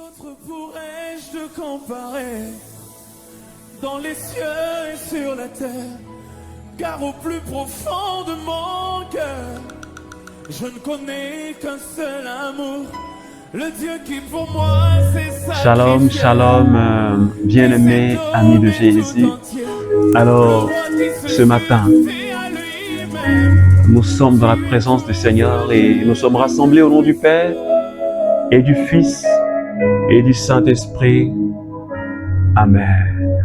autre pourrais-je te comparer dans les cieux et sur la terre? Car au plus profond de mon cœur, je ne connais qu'un seul amour, le Dieu qui pour moi s'est sacrifié. Shalom, shalom, bien-aimés amis de Jésus. Alors, ce matin, nous sommes dans la présence du Seigneur et nous sommes rassemblés au nom du Père et du Fils et du Saint-Esprit. Amen.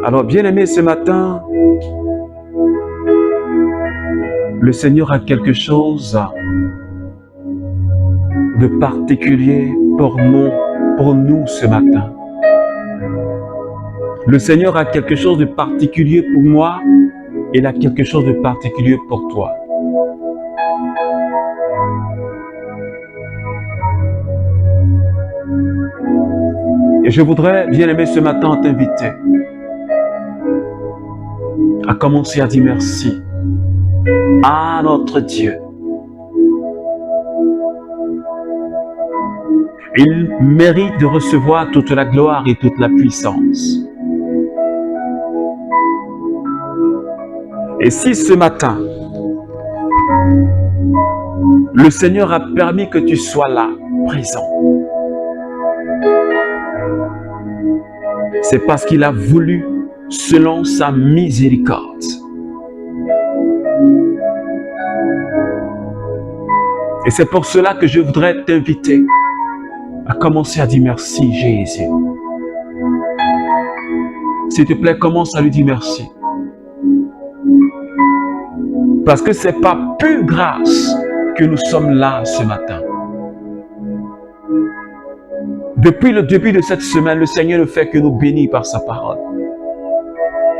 Alors, bien-aimés, ce matin, le Seigneur a quelque chose de particulier pour nous ce matin. Le Seigneur a quelque chose de particulier pour moi et il a quelque chose de particulier pour toi. Et je voudrais, bien-aimé, ce matin t'inviter à commencer à dire merci à notre Dieu. Il mérite de recevoir toute la gloire et toute la puissance. Et si ce matin, le Seigneur a permis que tu sois là, présent, c'est parce qu'il a voulu selon sa miséricorde. Et c'est pour cela que je voudrais t'inviter à commencer à dire merci, Jésus. S'il te plaît, commence à lui dire merci. Parce que ce n'est pas pure grâce que nous sommes là ce matin. Depuis le début de cette semaine, le Seigneur ne fait que nous bénir par sa parole.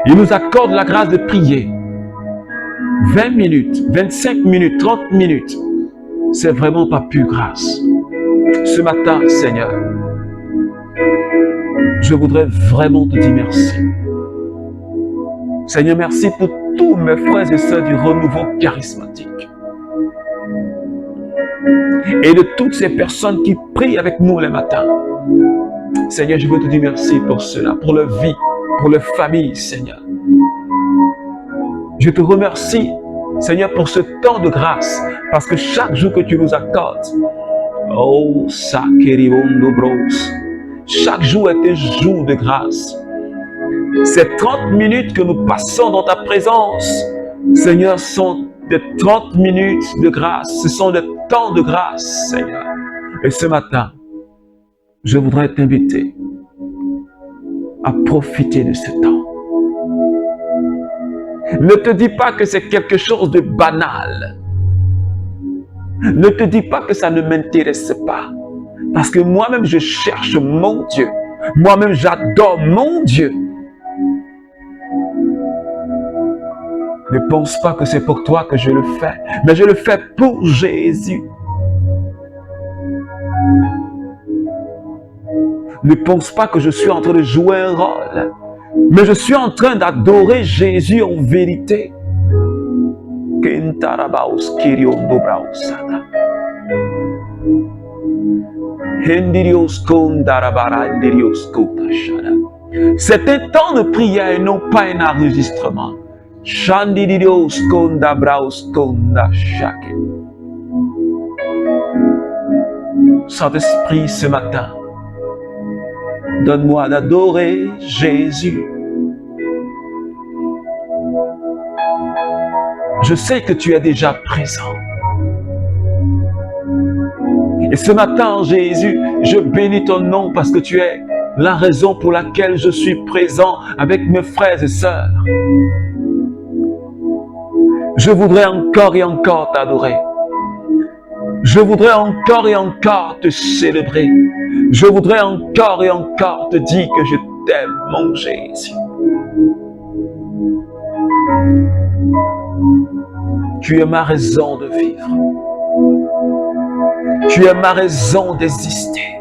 Il nous accorde la grâce de prier 20 minutes, 25 minutes, 30 minutes. C'est vraiment pas pure grâce. Ce matin, Seigneur, je voudrais vraiment te dire merci. Seigneur, merci pour tous mes frères et sœurs du renouveau charismatique. Et de toutes ces personnes qui prient avec nous les matins. Seigneur, je veux te dire merci pour cela, pour leur vie, pour leur famille, Seigneur. Je te remercie, Seigneur, pour ce temps de grâce, parce que chaque jour que tu nous accordes, oh, Sakeribondo Bros, chaque jour est un jour de grâce. Ces 30 minutes que nous passons dans ta présence, Seigneur, sont des 30 minutes de grâce. Ce sont des temps de grâce, Seigneur. Et ce matin, je voudrais t'inviter à profiter de ce temps. Ne te dis pas que c'est quelque chose de banal. Ne te dis pas que ça ne m'intéresse pas. Parce que moi-même, je cherche mon Dieu. Moi-même, j'adore mon Dieu. Ne pense pas que c'est pour toi que je le fais, mais je le fais pour Jésus. Ne pense pas que je suis en train de jouer un rôle, mais je suis en train d'adorer Jésus en vérité. C'est un temps de prière et non pas un enregistrement. Saint-Esprit, ce matin, donne-moi d'adorer Jésus. Je sais que tu es déjà présent. Et ce matin, Jésus, je bénis ton nom parce que tu es la raison pour laquelle je suis présent avec mes frères et sœurs. Je voudrais encore et encore t'adorer. Je voudrais encore et encore te célébrer. Je voudrais encore et encore te dire que je t'aime, mon Jésus. Tu es ma raison de vivre. Tu es ma raison d'exister.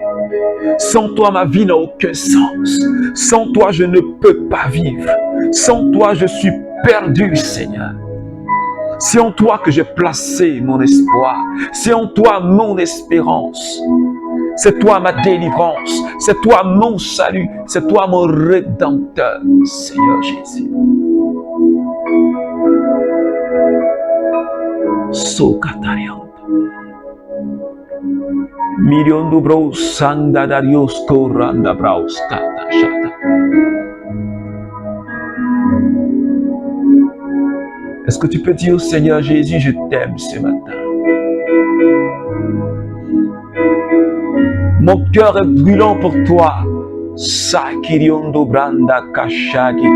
Sans toi, ma vie n'a aucun sens. Sans toi, je ne peux pas vivre. Sans toi, je suis perdu, Seigneur. C'est en toi que j'ai placé mon espoir. C'est en toi mon espérance. C'est toi ma délivrance. C'est toi mon salut. C'est toi mon rédempteur, Seigneur Jésus. Sokatariando. Million de bros sanda darios koranda braus kata shata. Est-ce que tu peux dire au Seigneur Jésus, je t'aime ce matin? Mon cœur est brûlant pour toi. Sakiriondo branda kashagi.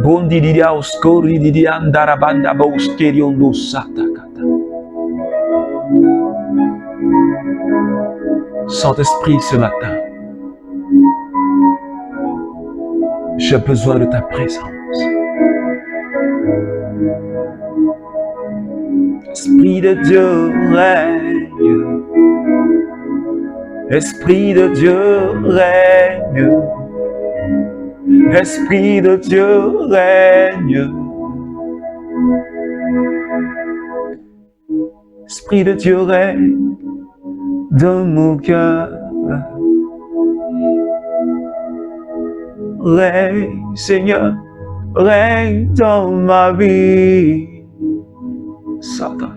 Bondi didia oskori didia andarabanda boskeriondo satakata. Saint-Esprit, ce matin, j'ai besoin de ta présence. Esprit de Dieu règne. Esprit de Dieu règne. Esprit de Dieu règne. Esprit de Dieu règne dans mon cœur. Règne, Seigneur, règne dans ma vie. Satan.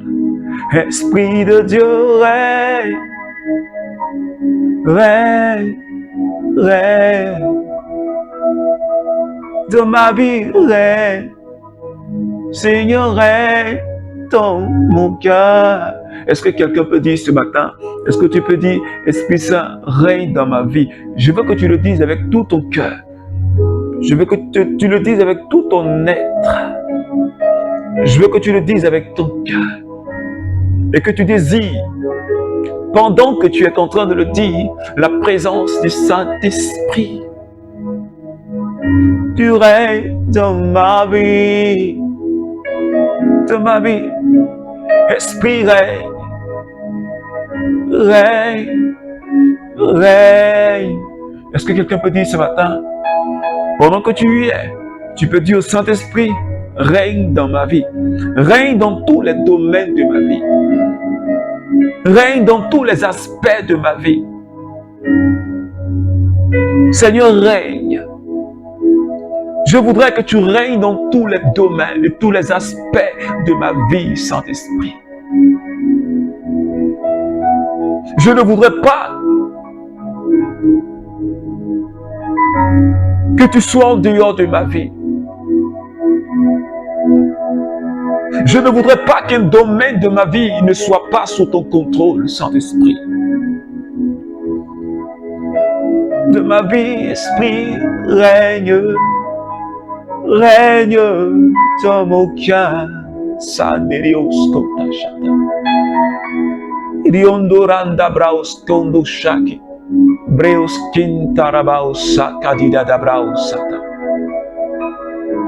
Esprit de Dieu règne. Règne, règne. Dans ma vie, règne. Seigneur, règne dans mon cœur. Est-ce que quelqu'un peut dire ce matin, est-ce que tu peux dire, Esprit Saint, règne dans ma vie? Je veux que tu le dises avec tout ton cœur. Je veux que tu le dises avec tout ton être. Je veux que tu le dises avec ton cœur. Et que tu désires, pendant que tu es en train de le dire, la présence du Saint-Esprit. Tu règnes dans ma vie. Dans ma vie. Esprit règne. Règne. Règne. Est-ce que quelqu'un peut dire ce matin, pendant que tu y es, tu peux dire au Saint-Esprit, règne dans ma vie. Règne dans tous les domaines de ma vie. Règne dans tous les aspects de ma vie. Seigneur, règne. Je voudrais que tu règnes dans tous les domaines et tous les aspects de ma vie, Saint-Esprit. Je ne voudrais pas que tu sois en dehors de ma vie. Je ne voudrais pas qu'un domaine de ma vie ne soit pas sous ton contrôle, Saint-Esprit. De ma vie, Esprit, règne, règne dans mon cœur. Sanerios kontashata. Iriondoranda braos kondo shaki. Breos kintarabaos sakadida da braos sata.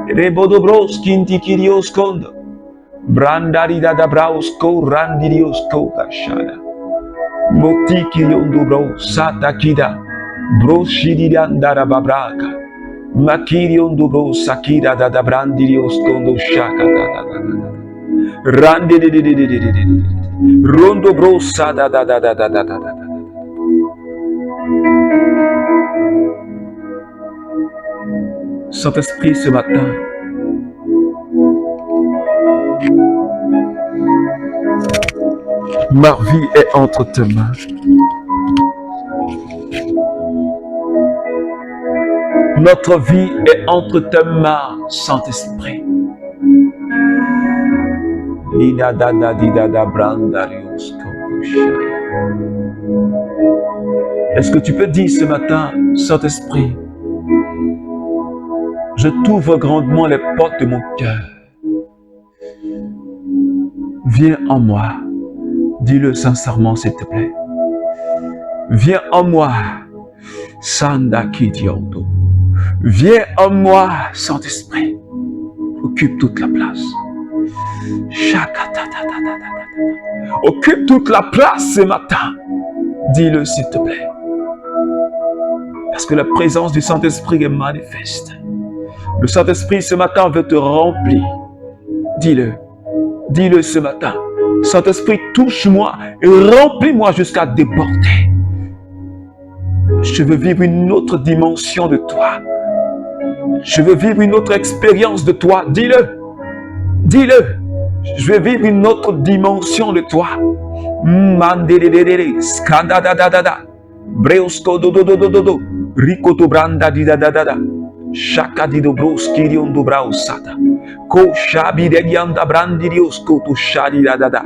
Rebodobros kintikirios kondo. Brandarida da braos ko randirios ko kashada. Motikiriondo bro satakida. Broshidiriandara babraka. Makiriondo bro sakira da brandirios kondo shaka da. Rande rondo bro sada da. Saint-Esprit, ce matin, ma vie est entre tes mains. Notre vie est entre tes mains, Saint-Esprit. Est-ce que tu peux dire ce matin, Saint-Esprit, je t'ouvre grandement les portes de mon cœur. Viens en moi. Dis-le sincèrement, s'il te plaît. Viens en moi. Sanda Kidiondo. Viens en moi, Saint-Esprit. Occupe toute la place. Occupe toute la place ce matin. Dis-le, s'il te plaît. Parce que la présence du Saint-Esprit est manifeste. Le Saint-Esprit ce matin veut te remplir. Dis-le. Dis-le ce matin. Saint-Esprit, touche-moi et remplis-moi jusqu'à déborder. Je veux vivre une autre dimension de toi. Je veux vivre une autre expérience de toi. Dis-le. Dis-le. Je veux vivre une autre dimension de toi. Mandelelelele, skandadadadada, breosko dododododo, rikoto branda didadadada, shakadido broskirion do brausata, ko shabidedianda brandidiosko to shadidadada.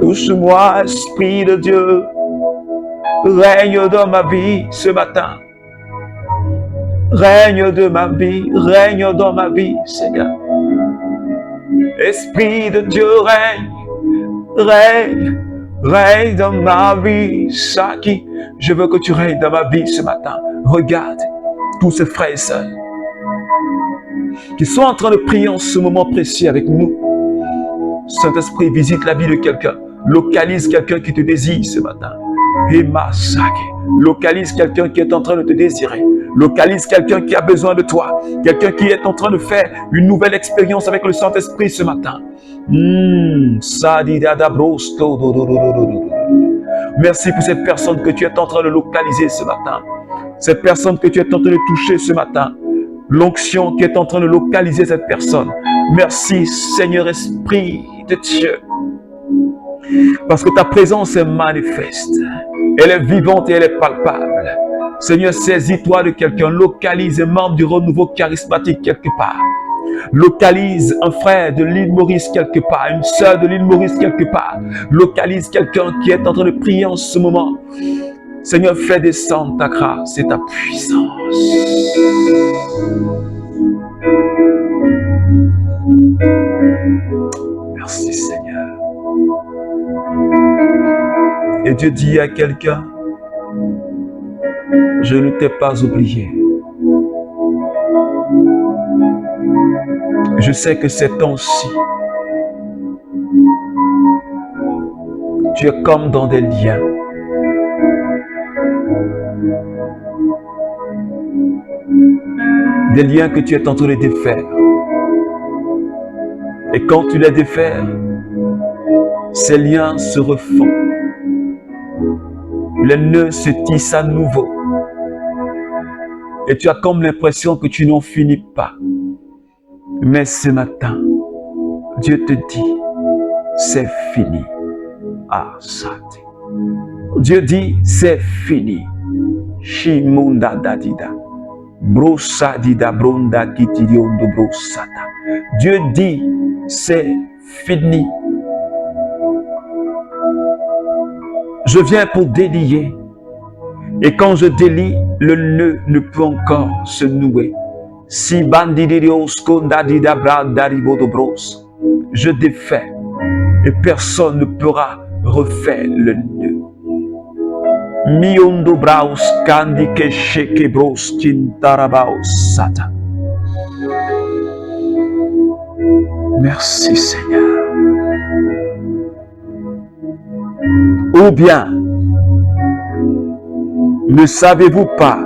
Touche-moi, Esprit de Dieu, règne dans ma vie ce matin. Règne dans ma vie, Seigneur. Esprit de Dieu, règne dans ma vie. Saki, je veux que tu règnes dans ma vie ce matin. Regarde tous ces frères et sœurs qui sont en train de prier en ce moment précis avec nous. Saint-Esprit, visite la vie de quelqu'un. Localise quelqu'un qui te désire ce matin. Ema Saki, localise quelqu'un qui est en train de te désirer. Localise quelqu'un qui a besoin de toi. Quelqu'un qui est en train de faire une nouvelle expérience avec le Saint-Esprit ce matin. Merci pour cette personne que tu es en train de localiser ce matin. Cette personne que tu es en train de toucher ce matin. L'onction qui est en train de localiser cette personne. Merci Seigneur Esprit de Dieu. Parce que ta présence est manifeste. Elle est vivante et elle est palpable. Seigneur, saisis-toi de quelqu'un. Localise un membre du renouveau charismatique quelque part. Localise un frère de l'île Maurice quelque part. Une sœur de l'île Maurice quelque part. Localise quelqu'un qui est en train de prier en ce moment. Seigneur, fais descendre ta grâce et ta puissance. Merci Seigneur. Et Dieu dit à quelqu'un, je ne t'ai pas oublié. Je sais que ces temps-ci, tu es comme dans des liens. Des liens que tu es en train de défaire. Et quand tu les défères, ces liens se refont. Les nœuds se tissent à nouveau. Et tu as comme l'impression que tu n'en finis pas. Mais ce matin, Dieu te dit, c'est fini. Ah, ça. Dieu dit, c'est fini. Shimunda dadida. Brosa dida bronda kitidiondo brosata. Dieu dit, c'est fini. Je viens pour délier. Et quand je délie, le nœud ne peut encore se nouer. Si bandidios kondadida brandaribodo bros. Je défais. Et personne ne pourra refaire le nœud. Miondo braus kandi kesheke bros kintarabaos sata. Merci Seigneur. Ou bien, ne savez-vous pas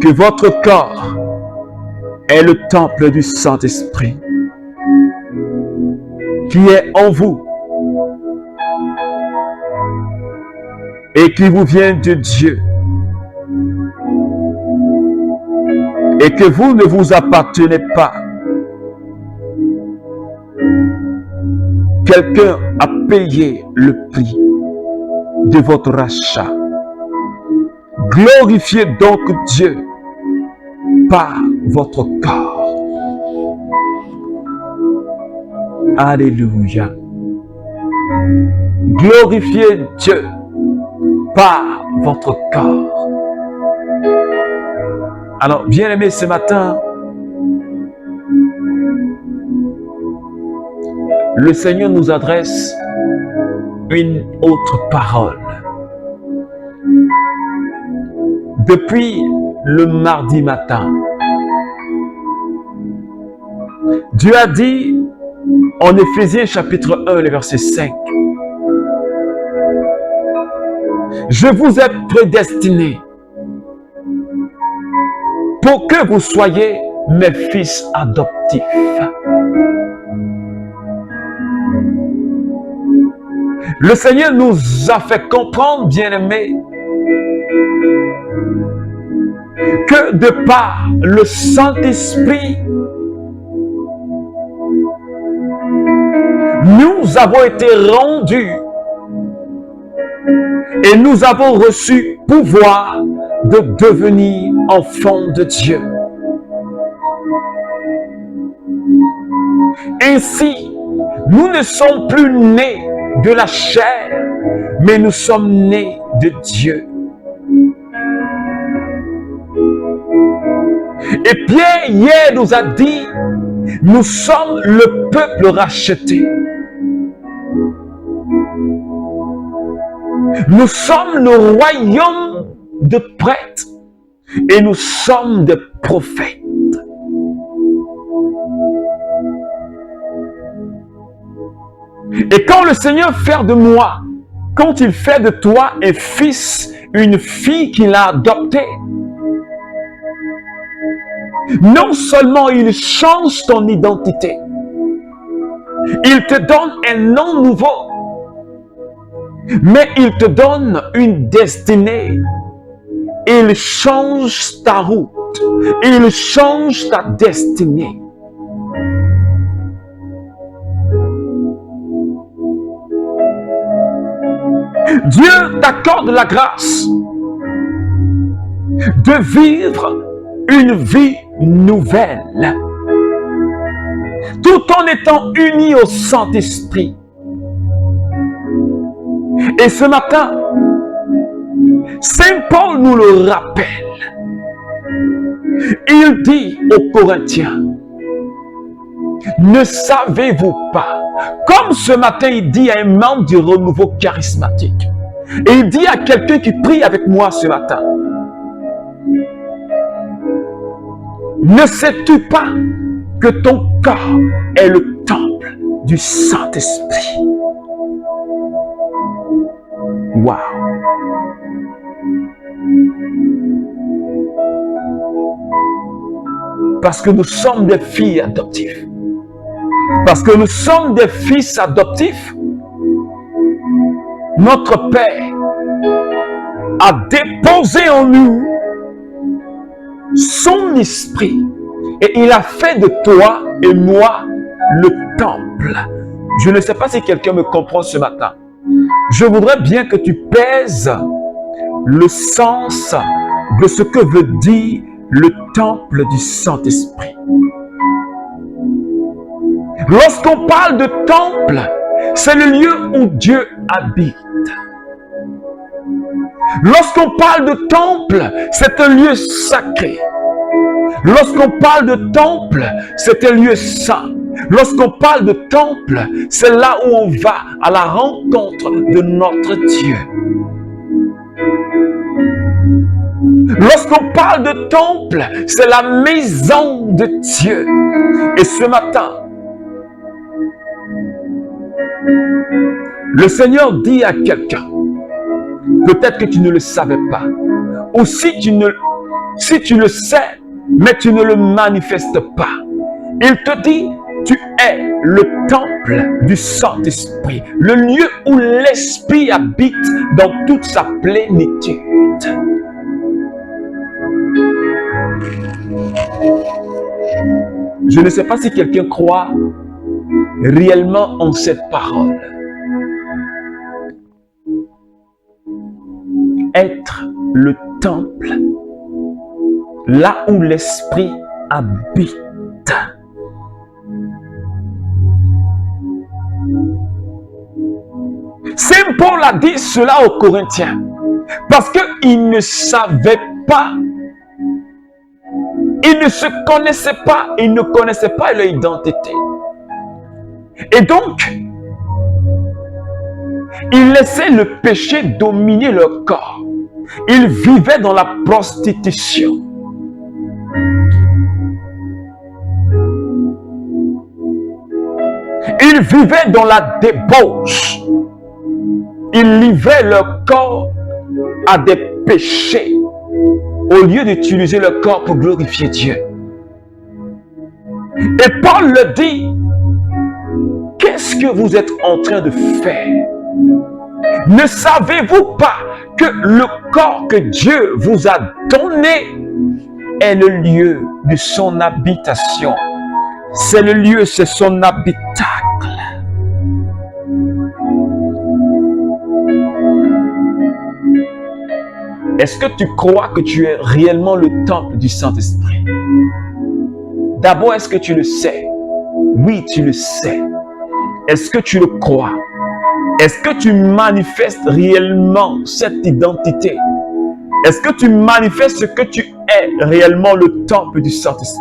que votre corps est le temple du Saint-Esprit qui est en vous et qui vous vient de Dieu et que vous ne vous appartenez pas. Quelqu'un a payé le prix de votre rachat. Glorifiez donc Dieu par votre corps. Alléluia. Glorifiez Dieu par votre corps. Alors, bien-aimés, ce matin, le Seigneur nous adresse une autre parole. Depuis le mardi matin, Dieu a dit en Éphésiens chapitre 1, le verset 5, « Je vous ai prédestinés pour que vous soyez mes fils adoptifs. » Le Seigneur nous a fait comprendre, bien-aimés, que de par le Saint-Esprit, nous avons été rendus et nous avons reçu pouvoir de devenir enfants de Dieu. Ainsi, nous ne sommes plus nés de la chair, mais nous sommes nés de Dieu. Et Pierre hier nous a dit, nous sommes le peuple racheté. Nous sommes le royaume de prêtres et nous sommes des prophètes. Et quand le Seigneur fait de moi, quand il fait de toi un fils, une fille qu'il a adoptée, non seulement il change ton identité, il te donne un nom nouveau, mais il te donne une destinée. Il change ta route, il change ta destinée. Dieu t'accorde la grâce de vivre une vie nouvelle, tout en étant unis au Saint-Esprit. Et ce matin, Saint Paul nous le rappelle. Il dit aux Corinthiens, ne savez-vous pas, comme ce matin il dit à un membre du renouveau charismatique, et il dit à quelqu'un qui prie avec moi ce matin, ne sais-tu pas que ton corps est le temple du Saint-Esprit? Wow! Parce que nous sommes des filles adoptives. Parce que nous sommes des fils adoptifs. Notre Père a déposé en nous son esprit et il a fait de toi et moi le temple. Je ne sais pas si quelqu'un me comprend ce matin. Je voudrais bien que tu pèses le sens de ce que veut dire le temple du Saint-Esprit. Lorsqu'on parle de temple, c'est le lieu où Dieu habite. Lorsqu'on parle de temple, c'est un lieu sacré. Lorsqu'on parle de temple, c'est un lieu saint. Lorsqu'on parle de temple, c'est là où on va à la rencontre de notre Dieu. Lorsqu'on parle de temple, c'est la maison de Dieu. Et ce matin, le Seigneur dit à quelqu'un, peut-être que tu ne le savais pas, ou si tu le sais, mais tu ne le manifestes pas. Il te dit, tu es le temple du Saint-Esprit, le lieu où l'Esprit habite dans toute sa plénitude. Je ne sais pas si quelqu'un croit réellement en cette parole. Être le temple, là où l'Esprit habite. Saint Paul a dit cela aux Corinthiens parce qu'il ne savait pas, il ne se connaissait pas, il ne connaissait pas leur identité. Et donc, ils laissaient le péché dominer leur corps. Ils vivaient dans la prostitution. Ils vivaient dans la débauche. Ils livraient leur corps à des péchés au lieu d'utiliser leur corps pour glorifier Dieu. Et Paul le dit, qu'est-ce que vous êtes en train de faire? Ne savez-vous pas que le corps que Dieu vous a donné est le lieu de son habitation? C'est le lieu, c'est son habitacle. Est-ce que tu crois que tu es réellement le temple du Saint-Esprit? D'abord, est-ce que tu le sais? Oui, tu le sais. Est-ce que tu le crois? Est-ce que tu manifestes réellement cette identité? Est-ce que tu manifestes que tu es réellement le temple du Saint-Esprit?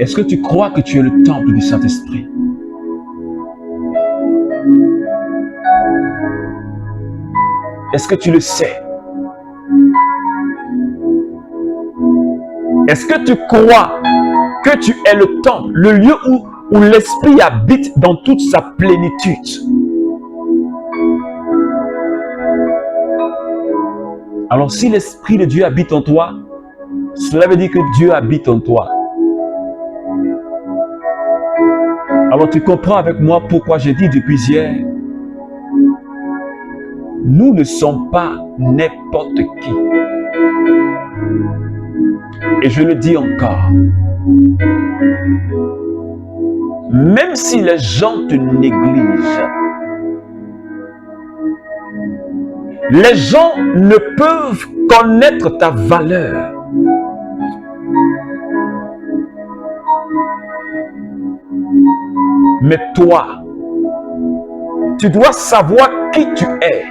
Est-ce que tu crois que tu es le temple du Saint-Esprit? Est-ce que tu le sais? Est-ce que tu crois que tu es le temple, le lieu où l'Esprit habite dans toute sa plénitude? Alors si l'Esprit de Dieu habite en toi, cela veut dire que Dieu habite en toi. Alors tu comprends avec moi pourquoi j'ai dit depuis hier, nous ne sommes pas n'importe qui. Et je le dis encore, même si les gens te négligent, les gens ne peuvent connaître ta valeur. Mais toi, tu dois savoir qui tu es.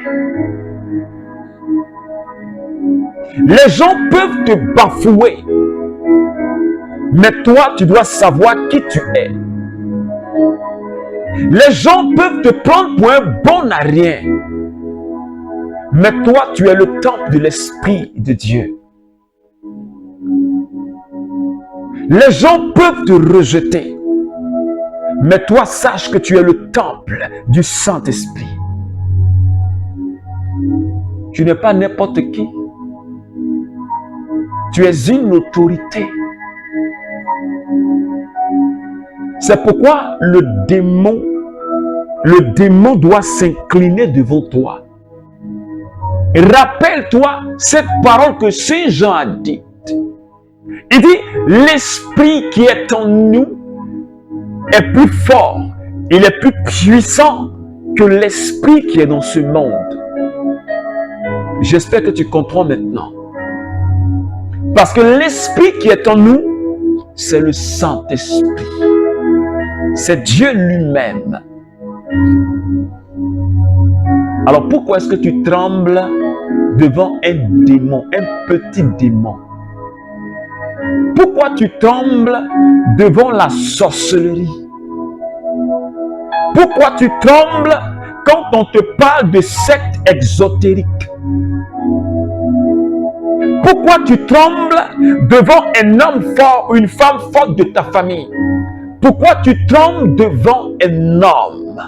Les gens peuvent te bafouer, mais toi, tu dois savoir qui tu es. Les gens peuvent te prendre pour un bon à rien, mais toi, tu es le temple de l'Esprit de Dieu. Les gens peuvent te rejeter, mais toi, sache que tu es le temple du Saint-Esprit. Tu n'es pas n'importe qui. Tu es une autorité. C'est pourquoi le démon doit s'incliner devant toi. Rappelle-toi cette parole que Saint Jean a dite. Il dit, l'esprit qui est en nous est plus fort, il est plus puissant que l'esprit qui est dans ce monde. J'espère que tu comprends maintenant. Parce que l'esprit qui est en nous, c'est le Saint-Esprit. C'est Dieu lui-même. Alors pourquoi est-ce que tu trembles devant un démon, un petit démon? Pourquoi tu trembles devant la sorcellerie? Pourquoi tu trembles quand on te parle de sectes exotériques? Pourquoi tu trembles devant un homme fort ou une femme forte de ta famille? Pourquoi tu trembles devant un homme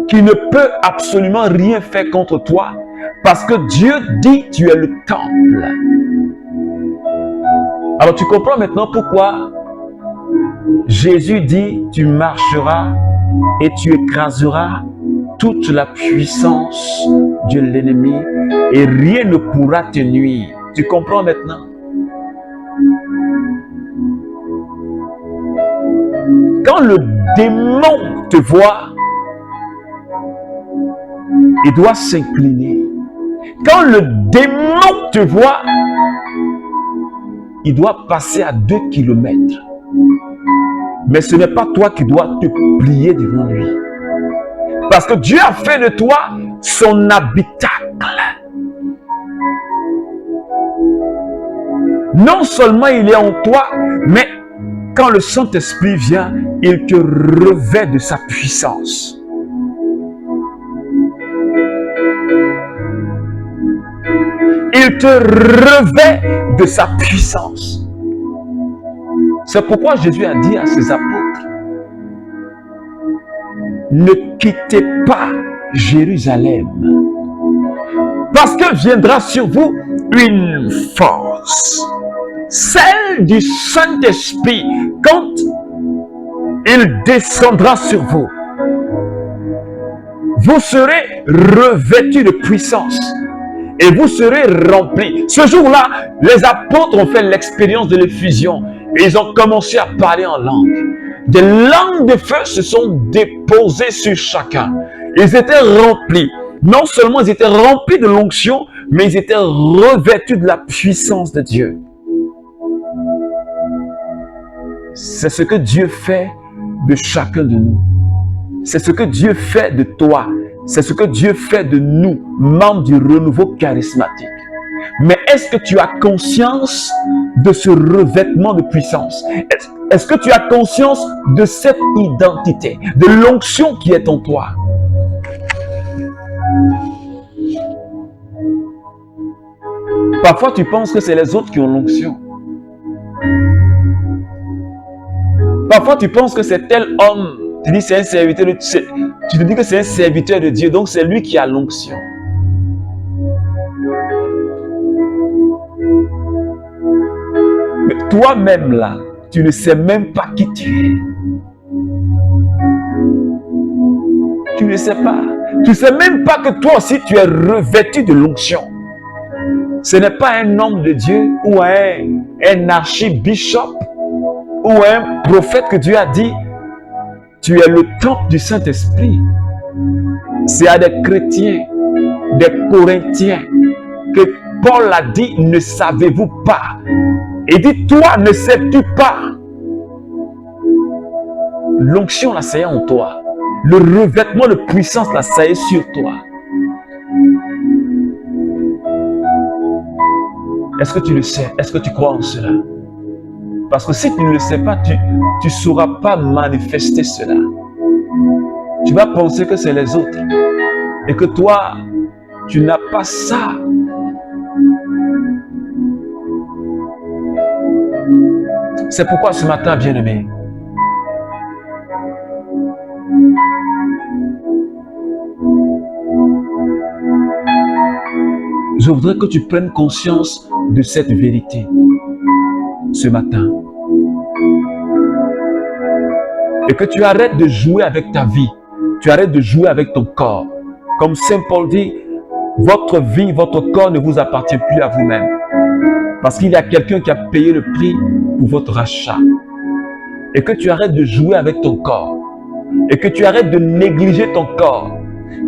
qui ne peut absolument rien faire contre toi? Parce que Dieu dit tu es le temple. Alors tu comprends maintenant pourquoi Jésus dit tu marcheras et tu écraseras toute la puissance de l'ennemi et rien ne pourra te nuire. Tu comprends maintenant? Quand le démon te voit, il doit s'incliner. Quand le démon te voit, il doit passer à 2 kilomètres. Mais ce n'est pas toi qui dois te plier devant lui. Parce que Dieu a fait de toi son habitacle. Non seulement il est en toi, mais quand le Saint-Esprit vient, il te revêt de sa puissance. Il te revêt de sa puissance. C'est pourquoi Jésus a dit à ses apôtres, ne quittez pas Jérusalem, parce que viendra sur vous une force. celle du Saint-Esprit, quand il descendra sur vous, vous serez revêtus de puissance et vous serez remplis. Ce jour-là, les apôtres ont fait l'expérience de l'effusion et ils ont commencé à parler en langue. Des langues de feu se sont déposées sur chacun. Ils étaient remplis. Non seulement ils étaient remplis de l'onction, mais ils étaient revêtus de la puissance de Dieu. C'est ce que Dieu fait de chacun de nous. C'est ce que Dieu fait de toi. C'est ce que Dieu fait de nous, membres du renouveau charismatique. Mais est-ce que tu as conscience de ce revêtement de puissance? Est-ce que tu as conscience de cette identité, de l'onction qui est en toi? Parfois, tu penses que c'est les autres qui ont l'onction. Parfois, tu penses que c'est tel homme. Tu dis c'est un serviteur de Dieu. Tu te dis que c'est un serviteur de Dieu, donc c'est lui qui a l'onction. Mais toi-même là, tu ne sais même pas qui tu es. Tu ne sais pas. Tu ne sais même pas que toi aussi tu es revêtu de l'onction. Ce n'est pas un homme de Dieu ou un archibishop ou un prophète que Dieu a dit tu es le temple du Saint-Esprit. C'est à des chrétiens, des Corinthiens que Paul a dit, ne savez-vous pas? Et dit, toi ne sais-tu pas? L'onction là, ça y est en toi. Le revêtement de puissance là, ça y est sur toi. Est-ce que tu le sais? Est-ce que tu crois en cela? Parce que si tu ne le sais pas, tu ne sauras pas manifester cela. Tu vas penser que c'est les autres. Et que toi, tu n'as pas ça. C'est pourquoi ce matin, bien-aimé, je voudrais que tu prennes conscience de cette vérité ce matin. Et que tu arrêtes de jouer avec ta vie. Tu arrêtes de jouer avec ton corps. Comme Saint Paul dit, votre vie, votre corps ne vous appartient plus à vous-même. Parce qu'il y a quelqu'un qui a payé le prix pour votre rachat. Et que tu arrêtes de jouer avec ton corps. Et que tu arrêtes de négliger ton corps.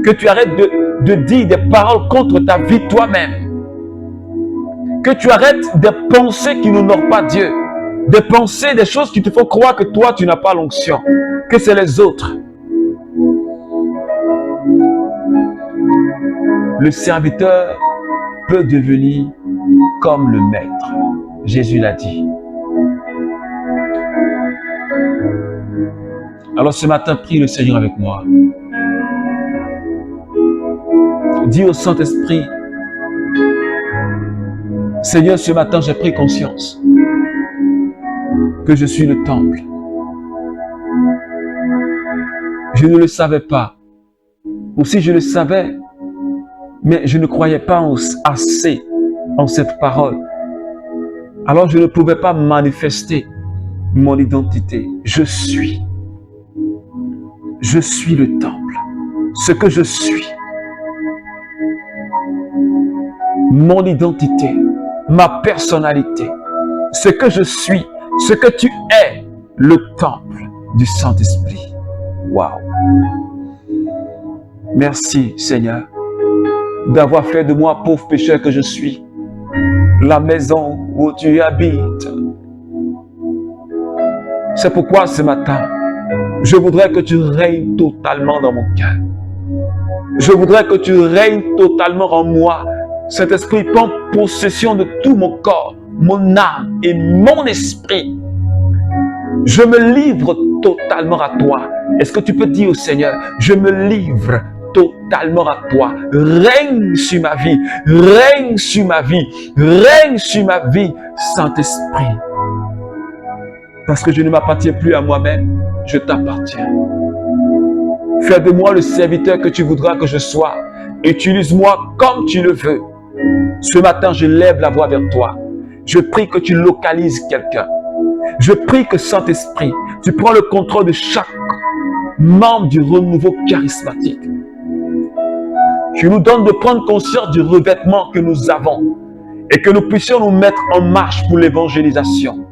Que tu arrêtes de dire des paroles contre ta vie toi-même. Que tu arrêtes de penser qui n'honorent pas Dieu. De penser des choses qui te font croire que toi, tu n'as pas l'onction. Que c'est les autres. Le serviteur peut devenir comme le maître. Jésus l'a dit. Alors ce matin, prie le Seigneur avec moi. Dis au Saint-Esprit, Seigneur, ce matin, j'ai pris conscience que je suis le temple. Je ne le savais pas. Ou si je le savais, mais je ne croyais pas assez en cette parole. Alors je ne pouvais pas manifester mon identité. Je suis le temple. Ce que je suis. Mon identité. Ma personnalité. Ce que je suis. Ce que tu es. Le temple du Saint-Esprit. Waouh! Merci Seigneur d'avoir fait de moi, pauvre pécheur que je suis, la maison où tu habites. C'est pourquoi ce matin, je voudrais que tu règnes totalement dans mon cœur. Je voudrais que tu règnes totalement en moi. Cet esprit prend possession de tout mon corps, mon âme et mon esprit. Je me livre totalement à toi. Est-ce que tu peux dire au Seigneur, je me livre totalement à toi. Règne sur ma vie. Règne sur ma vie. Règne sur ma vie, Saint-Esprit. Parce que je ne m'appartiens plus à moi-même. Je t'appartiens. Fais de moi le serviteur que tu voudras que je sois. Utilise-moi comme tu le veux. Ce matin, je lève la voix vers toi. Je prie que tu localises quelqu'un. Je prie que Saint-Esprit, tu prends le contrôle de chaque membre du renouveau charismatique. Tu nous donnes de prendre conscience du revêtement que nous avons et que nous puissions nous mettre en marche pour l'évangélisation.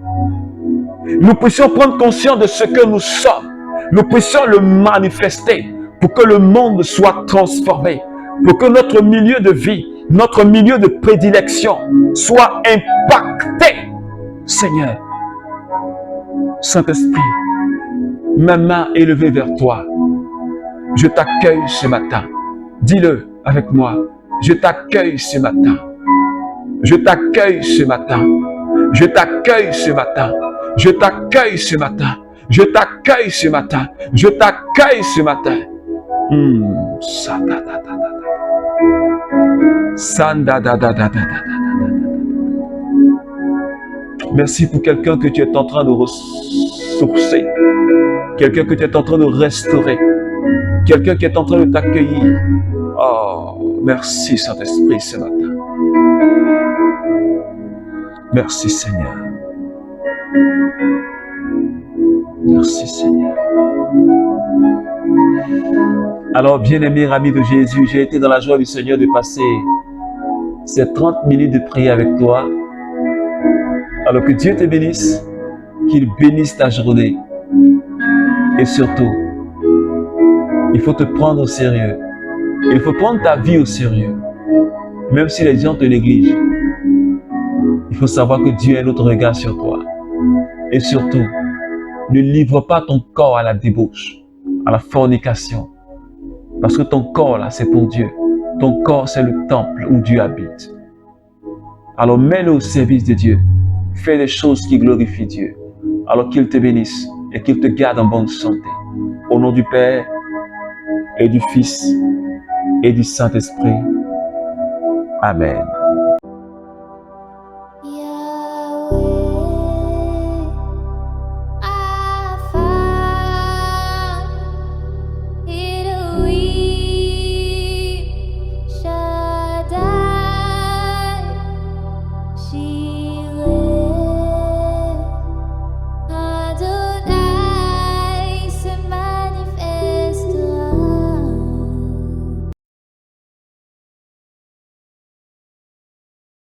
Nous puissions prendre conscience de ce que nous sommes. Nous puissions le manifester pour que le monde soit transformé, pour que notre milieu de vie, notre milieu de prédilection soit impacté. Seigneur, Saint-Esprit, ma main élevée vers toi, je t'accueille ce matin. Dis-le avec moi, je t'accueille ce matin. Je t'accueille ce matin. Je t'accueille ce matin. Je t'accueille ce matin. Je t'accueille ce matin. Je t'accueille ce matin. Merci pour quelqu'un que tu es en train de ressourcer. Quelqu'un que tu es en train de restaurer. Quelqu'un qui est en train de t'accueillir. Oh, merci Saint-Esprit ce matin. Merci Seigneur. Merci Seigneur. Alors, bien-aimé ami de Jésus, j'ai été dans la joie du Seigneur de passer ces 30 minutes de prière avec toi. Alors que Dieu te bénisse, qu'il bénisse ta journée. Et surtout, il faut te prendre au sérieux. Il faut prendre ta vie au sérieux. Même si les gens te négligent. Il faut savoir que Dieu a un autre regard sur toi. Et surtout, ne livre pas ton corps à la débauche, à la fornication. Parce que ton corps là, c'est pour Dieu. Ton corps, c'est le temple où Dieu habite. Alors mets-le au service de Dieu. Fais des choses qui glorifient Dieu. Alors qu'il te bénisse et qu'il te garde en bonne santé. Au nom du Père et du Fils et du Saint-Esprit. Amen.